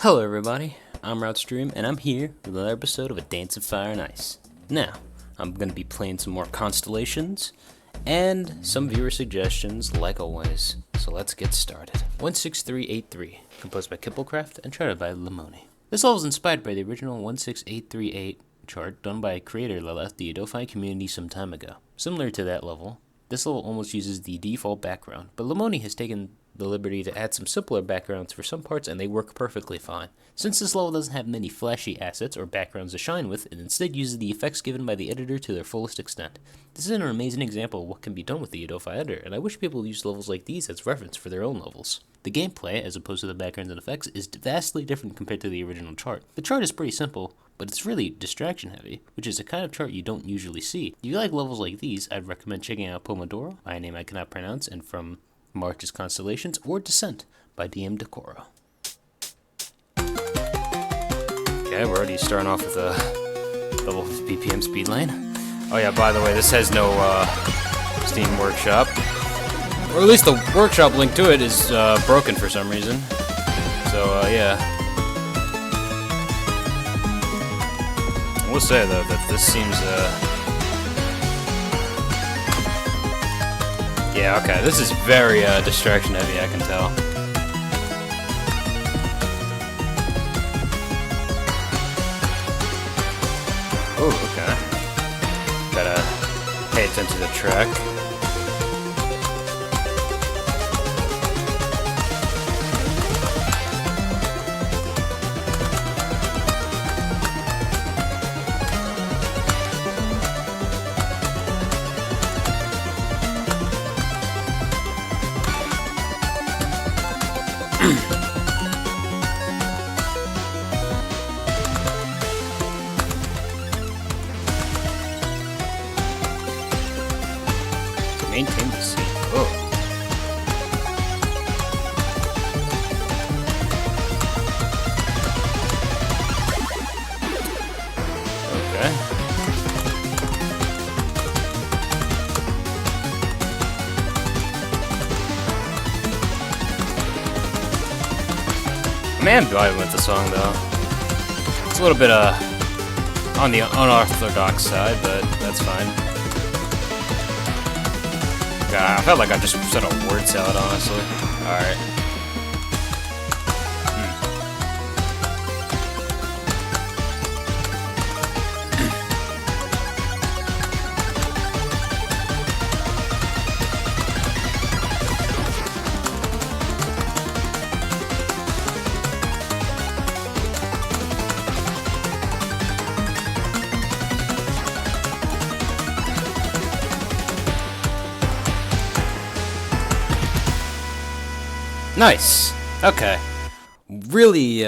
Hello everybody, I'm Wroughtstream, and I'm here with another episode of A Dance of Fire and Ice. Now, I'm going to be playing some more Constellations, and some viewer suggestions, like always. So let's get started. 16383, composed by Kippelcraft and charted by Lemoni. This level is inspired by the original 16838 chart done by a creator that left the ADOFAI community some time ago. Similar to that level, this level almost uses the default background, but Lemoni has taken the liberty to add some simpler backgrounds for some parts, and they work perfectly fine. Since this level doesn't have many flashy assets or backgrounds to shine with, it instead uses the effects given by the editor to their fullest extent. This is an amazing example of what can be done with the ADOFAI editor, and I wish people used levels like these as reference for their own levels. The gameplay, as opposed to the backgrounds and effects, is vastly different compared to the original chart. The chart is pretty simple, but it's really distraction heavy, which is a kind of chart you don't usually see. If you like levels like these, I'd recommend checking out Pomodoro, by a name I cannot pronounce, and from March's Constellations, or Descent by DM Decoro. Okay, we're already starting off with a level BPM speed lane. Oh yeah, by the way, this has no Steam Workshop. Or at least the workshop link to it is broken for some reason. So, yeah. I will say, though, that this seems, yeah, okay, this is very distraction heavy, I can tell. Oh, okay. Gotta pay attention to the track. Maintain the seat. Oh. Okay. Man, vibing with the song though. It's a little bit on the unorthodox side, but that's fine. I felt like I just said a word salad, honestly. Alright. Nice. Okay. Really,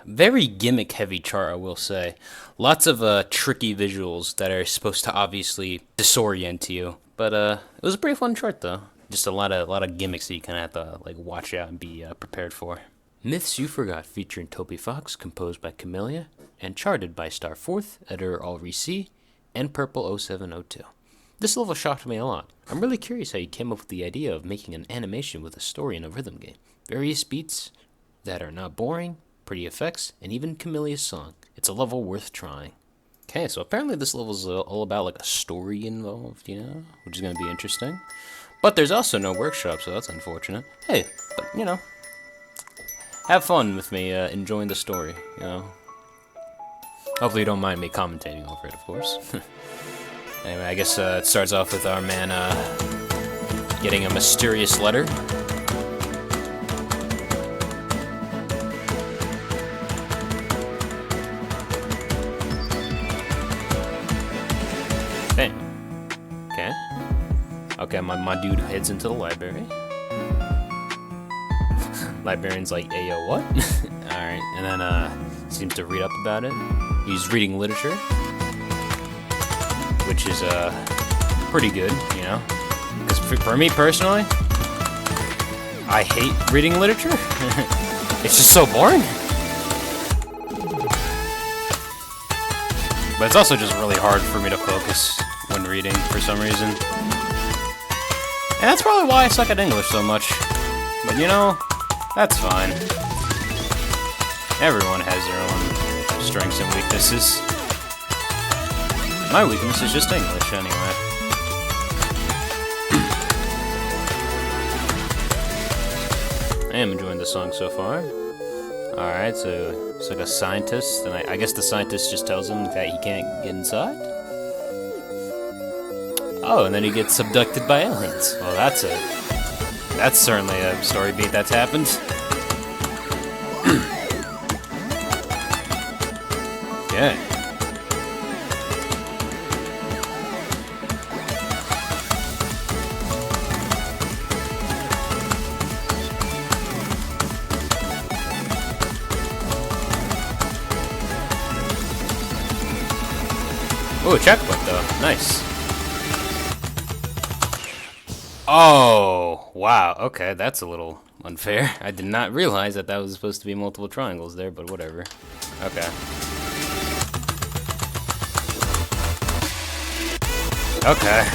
very gimmick-heavy chart, I will say. Lots of tricky visuals that are supposed to obviously disorient you. But it was a pretty fun chart, though. Just a lot of gimmicks that you kind of have to like watch out and be prepared for. Myths You Forgot, featuring Toby Fox, composed by Camellia, and charted by Star4th, editor Ulrich C, and Purple0702. This level shocked me a lot. I'm really curious how you came up with the idea of making an animation with a story in a rhythm game. Various beats that are not boring, pretty effects, and even Camellia's song. It's a level worth trying. Okay, so apparently this level is all about like a story involved, you know, which is going to be interesting. But there's also no workshop, so that's unfortunate. Hey, but, you know, have fun with me enjoying the story, you know. Hopefully you don't mind me commentating over it, of course. Anyway, I guess it starts off with our man getting a mysterious letter. Hey. Okay. Okay, my dude heads into the library. Librarian's like, hey, yo, what? Alright, and then seems to read up about it. He's reading literature, which is pretty good, you know, because for me personally, I hate reading literature. It's just so boring. But it's also just really hard for me to focus when reading for some reason. And that's probably why I suck at English so much. But you know, that's fine. Everyone has their own strengths and weaknesses. My weakness is just English, anyway. I am enjoying the song so far. Alright, so it's like a scientist, and I guess the scientist just tells him that he can't get inside? Oh, and then he gets abducted by aliens. Well, that's certainly a story beat that's happened. Okay. Oh, checkpoint though. Nice. Oh, wow. Okay, that's a little unfair. I did not realize that was supposed to be multiple triangles there, but whatever. Okay. Okay.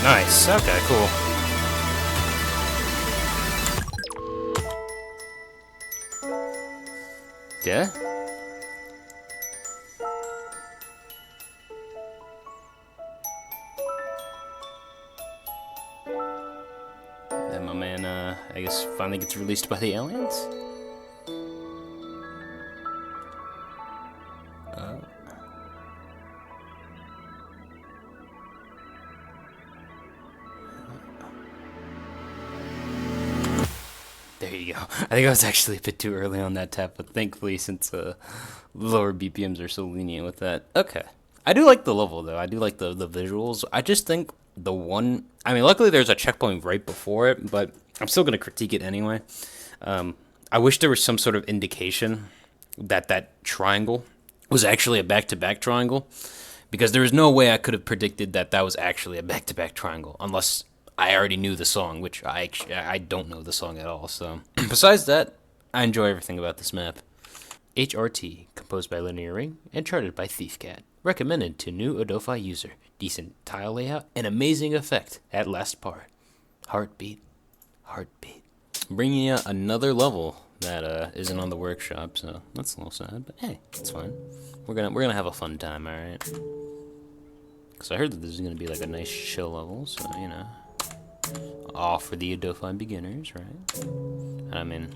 Nice. Okay, cool. Yeah? Then my man, I guess finally gets released by the aliens? There you go. I think I was actually a bit too early on that tap, but thankfully, since lower BPMs are so lenient with that. Okay. I do like the level, though. I do like the visuals. I just think the one... I mean, luckily there's a checkpoint right before it, but I'm still going to critique it anyway. I wish there was some sort of indication that that triangle was actually a back-to-back triangle, because there was no way I could have predicted that that was actually a back-to-back triangle, unless I already knew the song, which I don't know the song at all, so... Besides that, I enjoy everything about this map. HRT, composed by Luin de Kelchar, and charted by Thiefcat. Recommended to new ADOFAI user. Decent tile layout, and amazing effect at last part. Heartbeat. Heartbeat. Bringing out another level that isn't on the workshop, so that's a little sad, but hey, it's fine. We're gonna have a fun time, alright? Because I heard that this is gonna be like a nice chill level, so, you know... all for the ADOFAI beginners, right? I mean...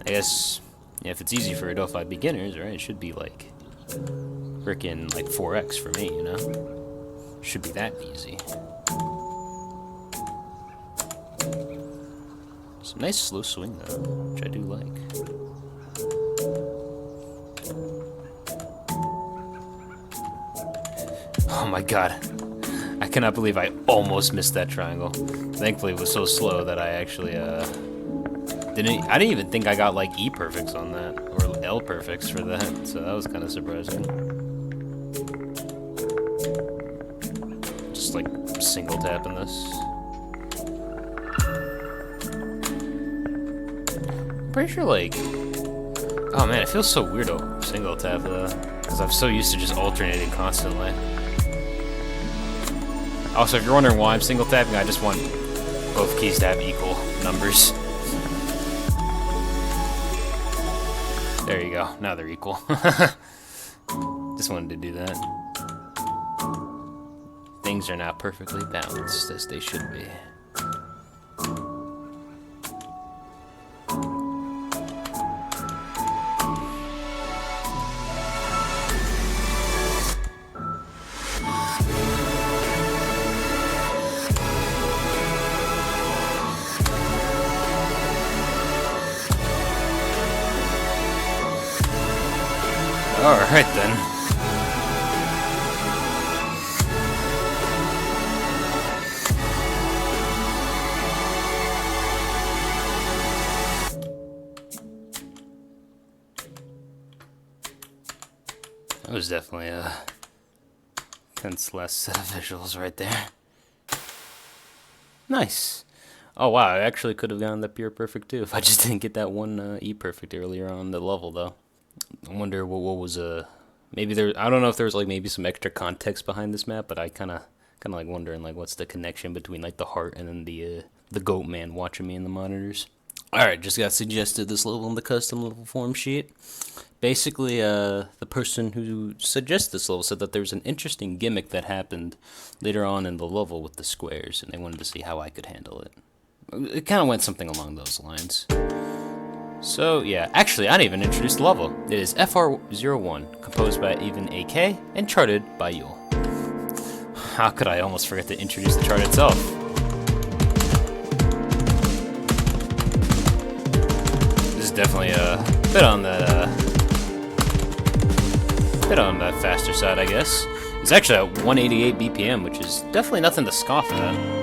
I guess... yeah, if it's easy for ADOFAI beginners, right? It should be like... frickin' like 4x for me, you know? Should be that easy. Some nice slow swing, though, which I do like. Oh my god. I cannot believe I almost missed that triangle. Thankfully, it was so slow that I actually, I didn't even think I got, like, E perfects on that, or L perfects for that, so that was kind of surprising. Just, like, single tapping this. Pretty sure, like... oh man, it feels so weird to single tap, though, because I'm so used to just alternating constantly. Also, if you're wondering why I'm single tapping, I just want both keys to have equal numbers. There you go. Now they're equal. Just wanted to do that. Things are now perfectly balanced, as they should be. Alright then. That was definitely a tense last set of visuals right there. Nice. Oh wow, I actually could have gotten the pure perfect too if I just didn't get that one E perfect earlier on the level though. I wonder what was maybe there. I don't know if there was like maybe some extra context behind this map, but I kind of like wondering like what's the connection between like the heart and then the goat man watching me in the monitors. All right, just got suggested this level in the custom level form sheet. Basically, the person who suggested this level said that there was an interesting gimmick that happened later on in the level with the squares, and they wanted to see how I could handle it. It kind of went something along those lines. So, yeah, actually, I didn't even introduce the level. It is FR01, composed by even AK, and charted by Yule. How could I almost forget to introduce the chart itself? This is definitely a bit on that faster side, I guess. It's actually at 188 BPM, which is definitely nothing to scoff at.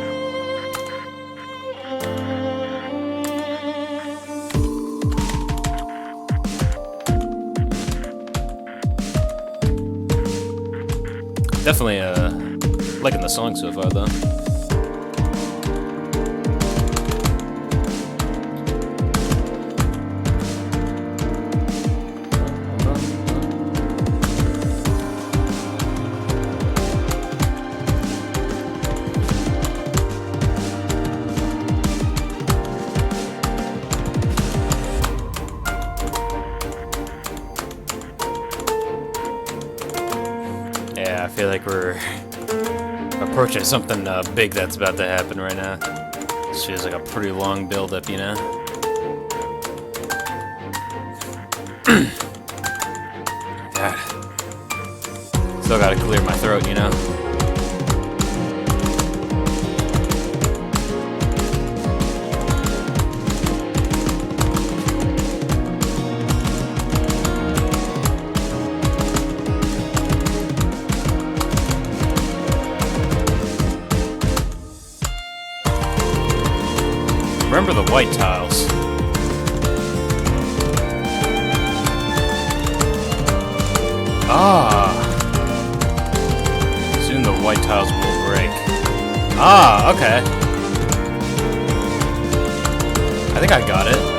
Definitely liking the song so far, though. Yeah, I feel like we're approaching something big that's about to happen right now. This feels like a pretty long build-up, you know? God. Still gotta clear my throat, you know? Remember the white tiles. Ah. Soon the white tiles will break. Ah, okay. I think I got it.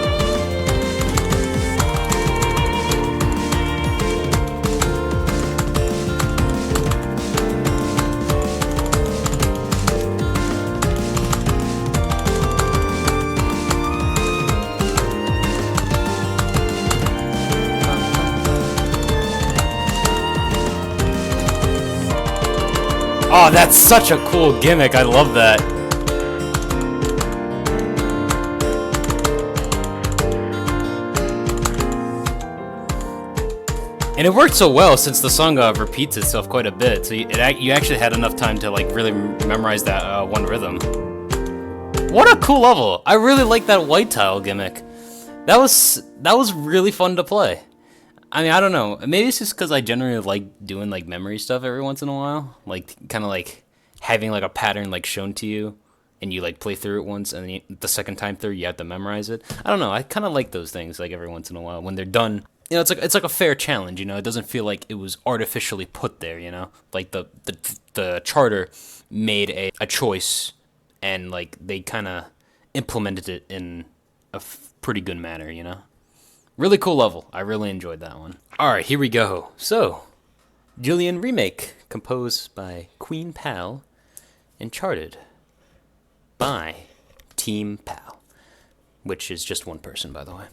Oh, that's such a cool gimmick. I love that. And it worked so well since the song repeats itself quite a bit. So you actually had enough time to like really memorize that one rhythm. What a cool level. I really like that white tile gimmick. That was really fun to play. I mean, I don't know. Maybe it's just because I generally like doing like memory stuff every once in a while. Like kind of like having like a pattern like shown to you, and you like play through it once, and then the second time through you have to memorize it. I don't know. I kind of like those things like every once in a while when they're done. You know, it's like a fair challenge. You know, it doesn't feel like it was artificially put there. You know, like the charter made a choice, and like they kind of implemented it in a pretty good manner. You know. Really cool level. I really enjoyed that one. Alright, here we go. So, Jillian Remake, composed by P.A.L, and charted by Team P.A.L, which is just one person, by the way.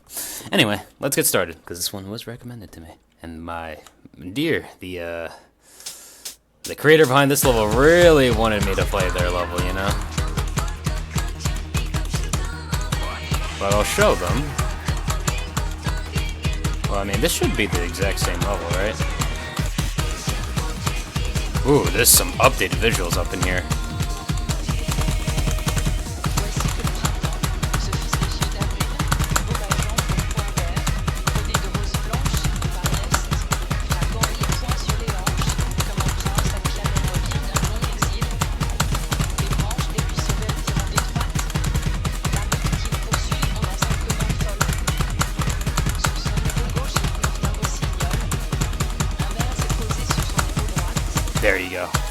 Anyway, let's get started, because this one was recommended to me. And my dear, the creator behind this level really wanted me to play their level, you know? But I'll show them. Well, I mean, this should be the exact same level, right? Ooh, there's some updated visuals up in here.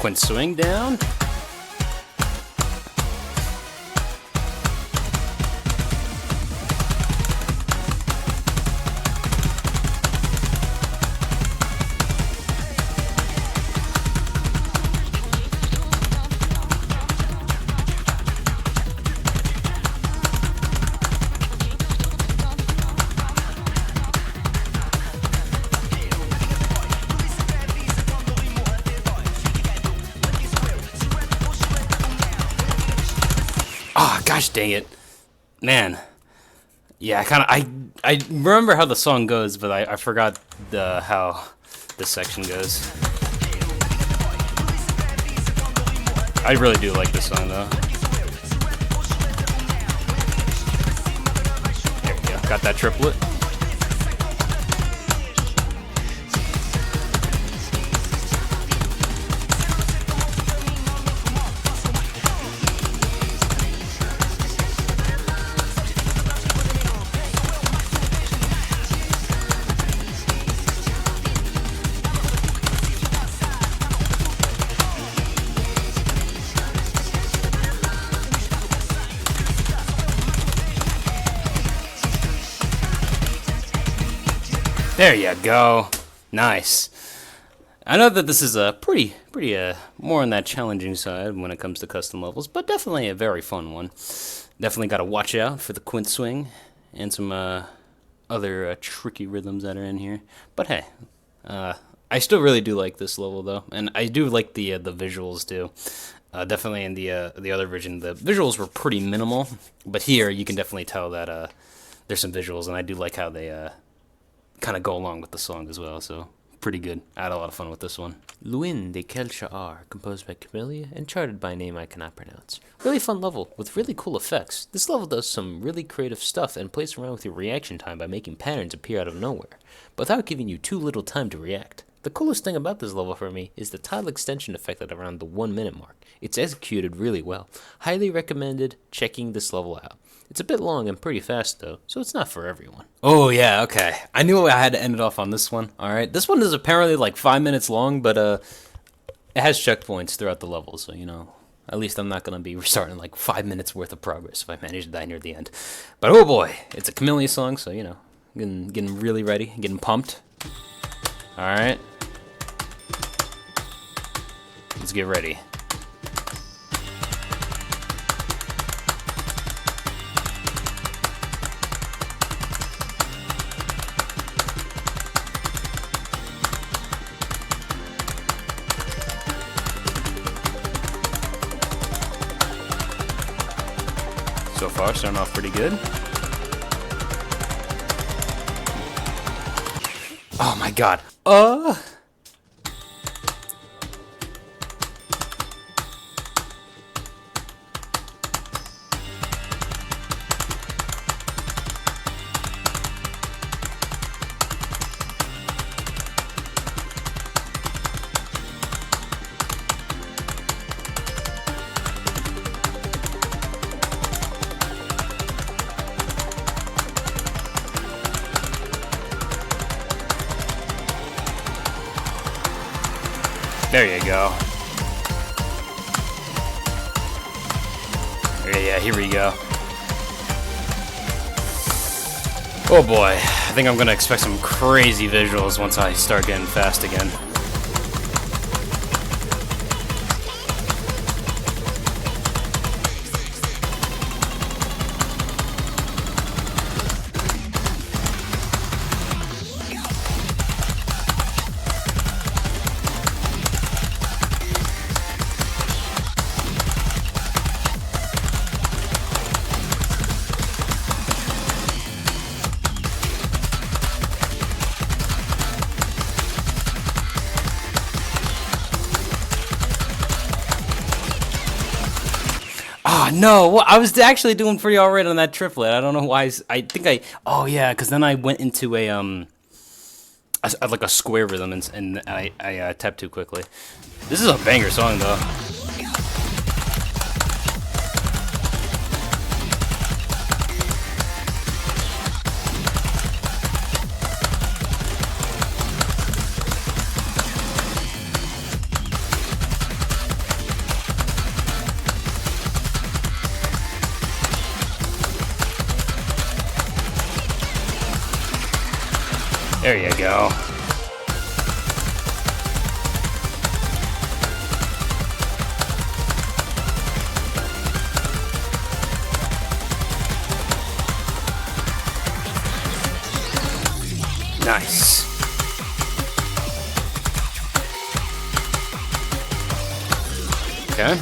quint swing down. Ah, oh, gosh dang it. Man. Yeah, I remember how the song goes, but I forgot how this section goes. I really do like this song though. There we go. Got that triplet. There you go. Nice. I know that this is a pretty more on that challenging side when it comes to custom levels, but definitely a very fun one. Definitely got to watch out for the quint swing and some other tricky rhythms that are in here. But hey, I still really do like this level though, and I do like the visuals too. Definitely in the other version, the visuals were pretty minimal, but here you can definitely tell that there's some visuals, and I do like how they kind of go along with the song as well, so pretty good. I had a lot of fun with this one. Luin de Kelchar, composed by Camellia and charted by a name I cannot pronounce. Really fun level with really cool effects. This level does some really creative stuff and plays around with your reaction time by making patterns appear out of nowhere, but without giving you too little time to react. The coolest thing about this level for me is the tile extension effect at around the 1 minute mark. It's executed really well. Highly recommended checking this level out. It's a bit long and pretty fast though, so it's not for everyone. Oh yeah, okay. I knew I had to end it off on this one. Alright, this one is apparently like 5 minutes long, but it has checkpoints throughout the level, so you know, at least I'm not going to be restarting like 5 minutes worth of progress if I manage to die near the end. But oh boy, it's a Camellia song, so you know, getting really ready, getting pumped. Alright. Let's get ready. So far, starting off pretty good. Oh my god. There you go. Yeah, here we go. Oh boy, I think I'm gonna expect some crazy visuals once I start getting fast again. No, well, I was actually doing pretty alright on that triplet. I don't know why. Oh yeah, because then I went into a like a square rhythm and I tapped too quickly. This is a banger song though. There you go. Nice. Okay.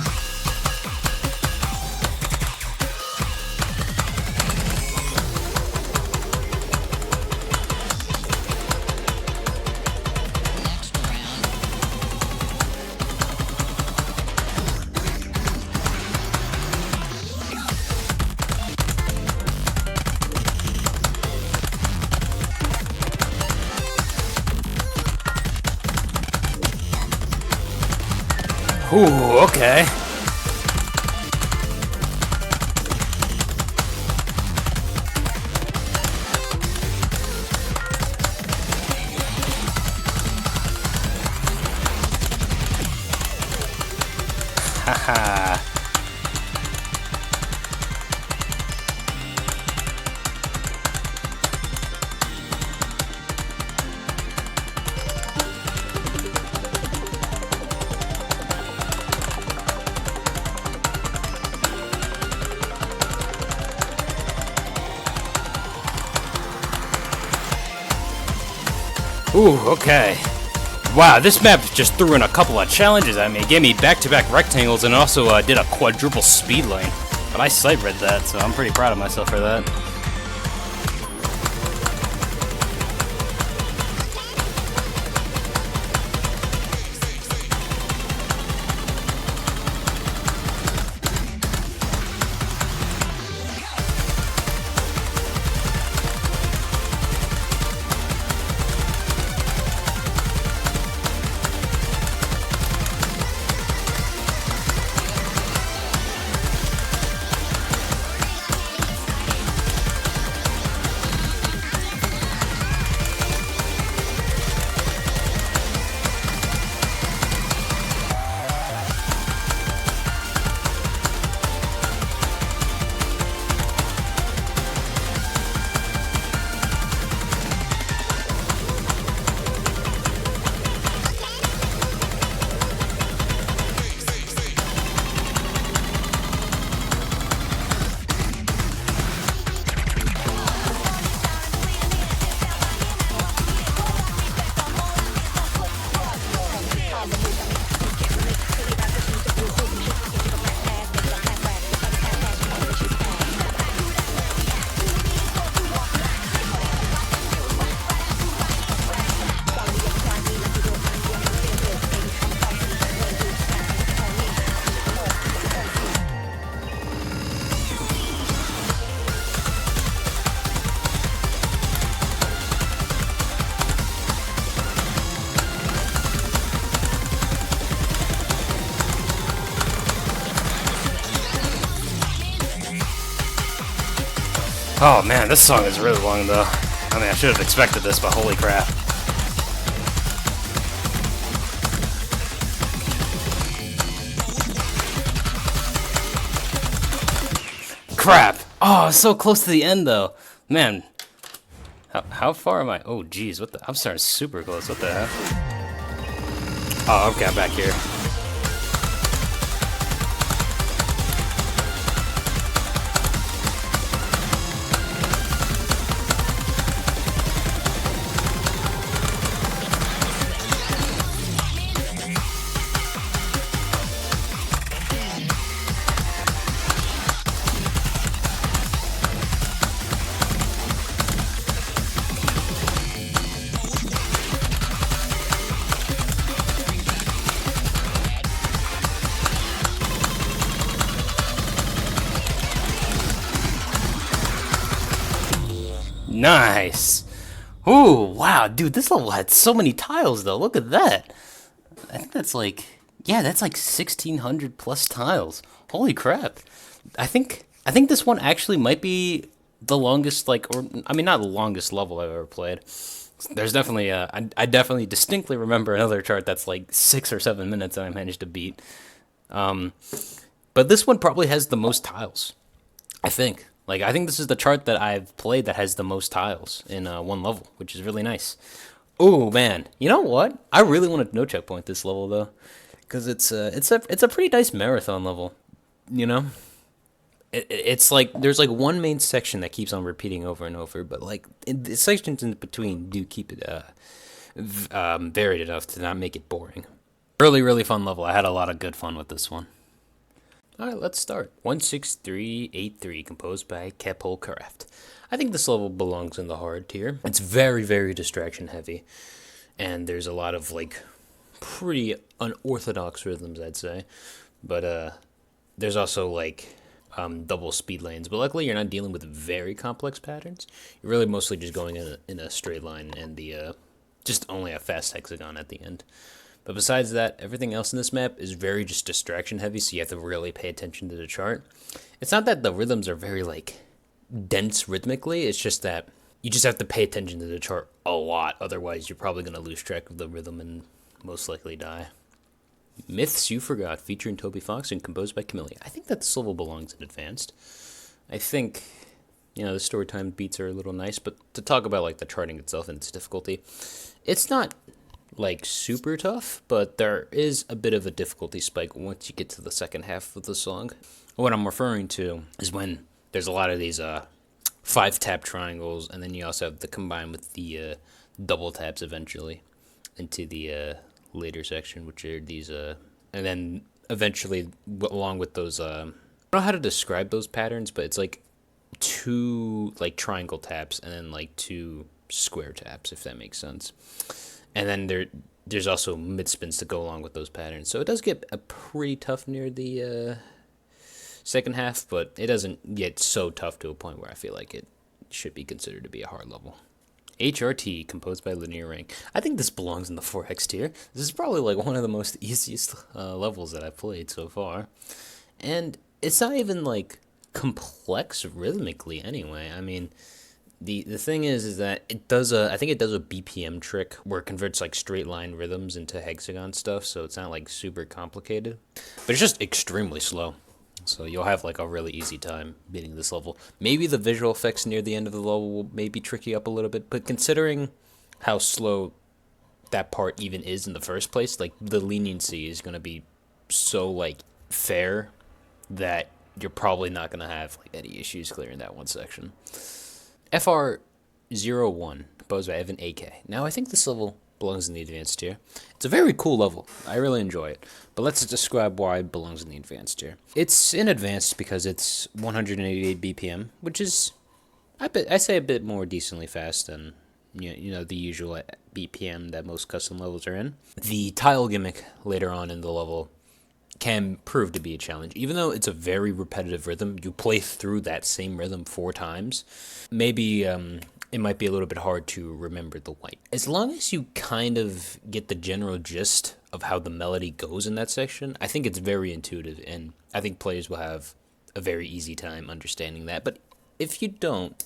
Ooh, okay. Haha. Ooh, okay. Wow, this map just threw in a couple of challenges at me. It gave me back-to-back rectangles and also did a quadruple speed lane. But I sight read that, so I'm pretty proud of myself for that. Oh man, this song is really long though. I mean, I should have expected this, but holy crap. Crap! Oh, so close to the end though. Man, how far am I? Oh geez, what the? I'm starting super close. What the heck? Oh, okay, I'm back here. Nice. Ooh, wow, dude, this level had so many tiles though. Look at that. I think that's like, yeah, that's like 1,600 plus tiles. Holy crap. I think this one actually might be the longest, like, or I mean, not the longest level I've ever played. There's definitely, I definitely distinctly remember another chart that's like 6 or 7 minutes that I managed to beat. But this one probably has the most tiles, I think. Like, I think this is the chart that I've played that has the most tiles in one level, which is really nice. Oh man, you know what? I really want to no checkpoint this level though, because it's a pretty nice marathon level. You know, it's like there's like one main section that keeps on repeating over and over, but like the sections in between do keep it varied enough to not make it boring. Really fun level. I had a lot of good fun with this one. All right, let's start. 16383, composed by P.A.L. Craft. I think this level belongs in the hard tier. It's very distraction heavy, and there's a lot of like pretty unorthodox rhythms, I'd say. But there's also like double speed lanes. But luckily, you're not dealing with very complex patterns. You're really mostly just going in a straight line and the just only a fast hexagon at the end. But besides that, everything else in this map is very just distraction heavy, so you have to really pay attention to the chart. It's not that the rhythms are very like dense rhythmically, it's just that you just have to pay attention to the chart a lot, otherwise you're probably going to lose track of the rhythm and most likely die. Myths You Forgot, featuring Toby Fox and composed by Camellia. I think that this level belongs in advanced. I think, the story time beats are a little nice, but to talk about like the charting itself and its difficulty, it's not like super tough, but there is a bit of a difficulty spike once you get to the second half of the song. What I'm referring to is when there's a lot of these 5-tap triangles, and then you also have to combine with the double taps eventually into the later section, which are these and then eventually along with those I don't know how to describe those patterns, but it's like 2 like triangle taps and then like 2 square taps, if that makes sense. And then there's also mid spins to go along with those patterns. So it does get pretty tough near the second half, but it doesn't get so tough to a point where I feel like it should be considered to be a hard level. HRT, composed by Luin Rank. I think this belongs in the 4X tier. This is probably like one of the most easiest levels that I've played so far. And it's not even like complex rhythmically anyway. I mean, the thing is that it does I think it does a BPM trick where it converts like straight line rhythms into hexagon stuff, so it's not like super complicated, but it's just extremely slow. So you'll have like a really easy time beating this level. Maybe the visual effects near the end of the level will maybe trick you up a little bit, but considering how slow that part even is in the first place, like the leniency is going to be so like fair that you're probably not going to have like any issues clearing that one section. FR01, composed by Evan AK. Now, I think this level belongs in the advanced tier. It's a very cool level. I really enjoy it. But let's describe why it belongs in the advanced tier. It's in advanced because it's 188 BPM, which is, I say, a bit more decently fast than the usual BPM that most custom levels are in. The tile gimmick later on in the level can prove to be a challenge. Even though it's a very repetitive rhythm, you play through that same rhythm 4 times. Maybe it might be a little bit hard to remember the white. As long as you kind of get the general gist of how the melody goes in that section, I think it's very intuitive, and I think players will have a very easy time understanding that. But if you don't,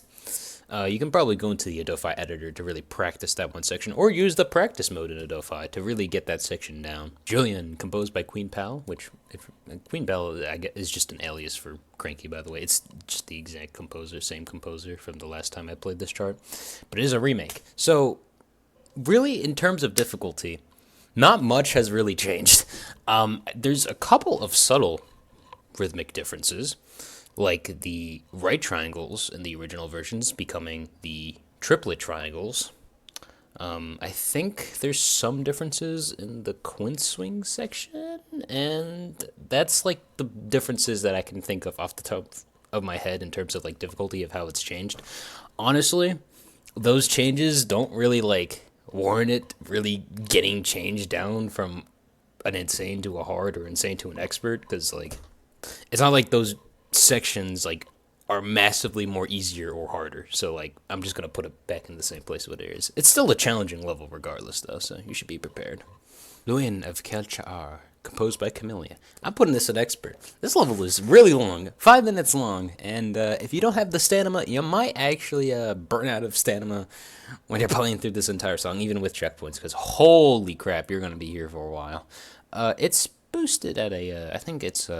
you can probably go into the ADOFAI editor to really practice that one section, or use the practice mode in ADOFAI to really get that section down. Jillian, composed by P.A.L, which P.A.L I guess, is just an alias for Cranky, by the way. It's just the exact composer, same composer from the last time I played this chart, but it is a remake. So really, in terms of difficulty, not much has really changed. There's a couple of subtle rhythmic differences, like the right triangles in the original versions becoming the triplet triangles. I think there's some differences in the quint swing section, and that's like the differences that I can think of off the top of my head in terms of like difficulty of how it's changed. Honestly, those changes don't really like warrant it really getting changed down from an insane to a hard or insane to an expert, because like it's not like those sections like are massively more easier or harder, so like I'm just gonna put it back in the same place what it is. It's still a challenging level regardless though, so you should be prepared. Luin de Kelchar, composed by Camellia. I'm putting this at expert. This level is really long, 5 minutes long, and if you don't have the stamina, you might actually burn out of stamina when you're playing through this entire song, even with checkpoints, because holy crap, you're gonna be here for a while. It's boosted at a I think it's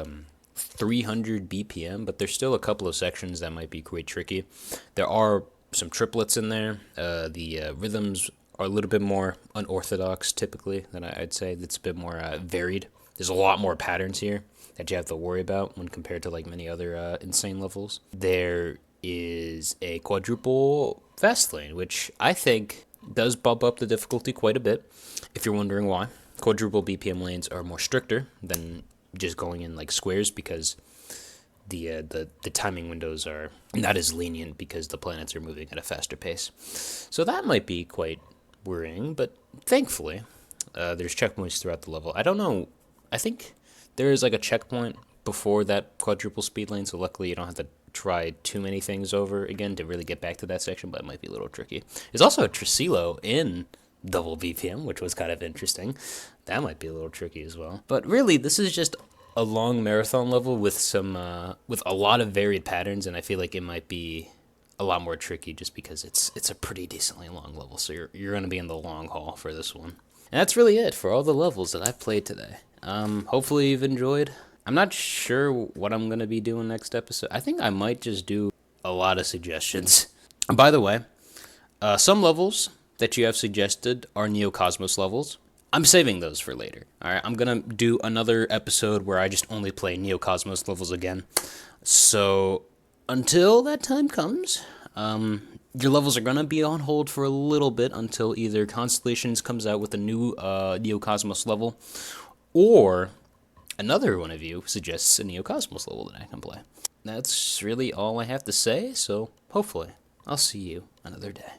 300 BPM, but there's still a couple of sections that might be quite tricky. There are some triplets in there. The rhythms are a little bit more unorthodox, typically, than I'd say. It's a bit more varied. There's a lot more patterns here that you have to worry about when compared to like many other insane levels. There is a quadruple fast lane, which I think does bump up the difficulty quite a bit. If you're wondering why, quadruple BPM lanes are more stricter than just going in like squares because the timing windows are not as lenient because the planets are moving at a faster pace. So that might be quite worrying, but thankfully, there's checkpoints throughout the level. I don't know. I think there is like a checkpoint before that quadruple speed lane, so luckily you don't have to try too many things over again to really get back to that section, but it might be a little tricky. There's also a Tricilo in double BPM, which was kind of interesting. That might be a little tricky as well. But really, this is just a long marathon level with with a lot of varied patterns, and I feel like it might be a lot more tricky just because it's a pretty decently long level. So you're going to be in the long haul for this one. And that's really it for all the levels that I've played today. Hopefully you've enjoyed. I'm not sure what I'm going to be doing next episode. I think I might just do a lot of suggestions. By the way, some levels that you have suggested are Neocosmos levels. I'm saving those for later. Alright, I'm going to do another episode where I just only play Neocosmos levels again. So, until that time comes, your levels are going to be on hold for a little bit until either Constellations comes out with a new Neocosmos level, or another one of you suggests a Neocosmos level that I can play. That's really all I have to say, so hopefully I'll see you another day.